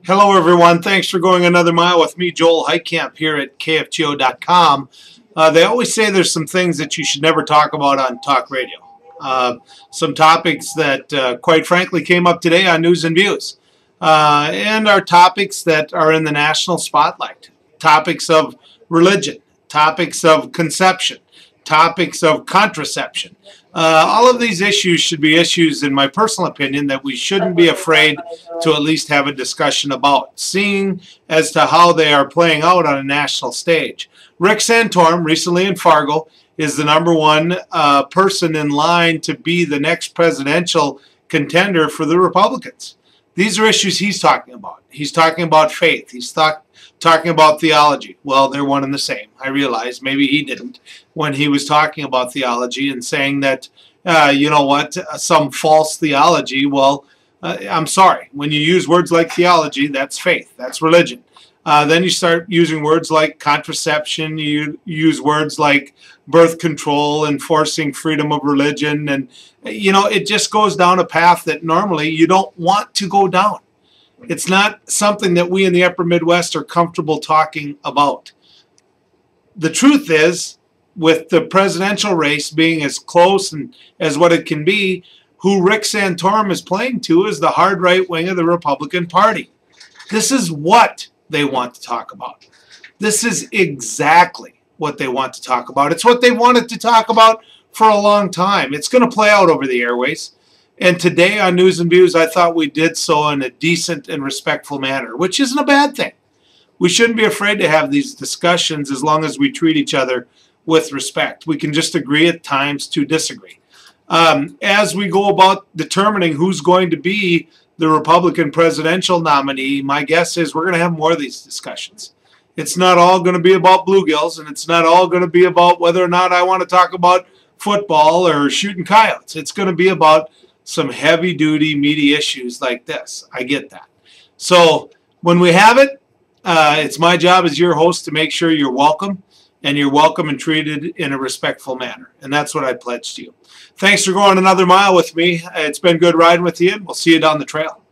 Hello, everyone. Thanks for going another mile with me, Joel Heitkamp, here at KFGO.com. They always say there's some things that you should never talk about on talk radio. Some topics that, quite frankly, came up today on News and Views, and are topics that are in the national spotlight. Topics of religion, topics of conception, topics of contraception. All of these issues should be issues, in my personal opinion, that we shouldn't be afraid to at least have a discussion about, seeing as to how they are playing out on a national stage. Rick Santorum, recently in Fargo, is the #1 person in line to be the next presidential contender for the Republicans. These are issues he's talking about. He's talking about faith. He's talking about theology. Well, they're one and the same. I realize maybe he didn't when he was talking about theology and saying that, you know what, some false theology. Well, I'm sorry. When you use words like theology, that's faith. That's religion. Then you start using words like contraception. You use words like birth control, enforcing freedom of religion. And, you know, it just goes down a path that normally you don't want to go down. It's not something that we in the upper Midwest are comfortable talking about. The truth is, with the presidential race being as close and as what it can be, who Rick Santorum is playing to is the hard right wing of the Republican Party. This is what they want to talk about. This is exactly what they want to talk about. It's what they wanted to talk about for a long time. It's going to play out over the airways. And today on News and Views, I thought we did so in a decent and respectful manner, which isn't a bad thing. We shouldn't be afraid to have these discussions as long as we treat each other with respect. We can just agree at times to disagree. As we go about determining who's going to be the Republican presidential nominee, my guess is we're going to have more of these discussions. It's not all going to be about bluegills, and it's not all going to be about whether or not I want to talk about football or shooting coyotes. It's going to be about some heavy-duty, meaty issues like this. I get that. So when we have it, it's my job as your host to make sure you're welcome, and you're welcome and treated in a respectful manner. And that's what I pledge to you. Thanks for going another mile with me. It's been good riding with you, and we'll see you down the trail.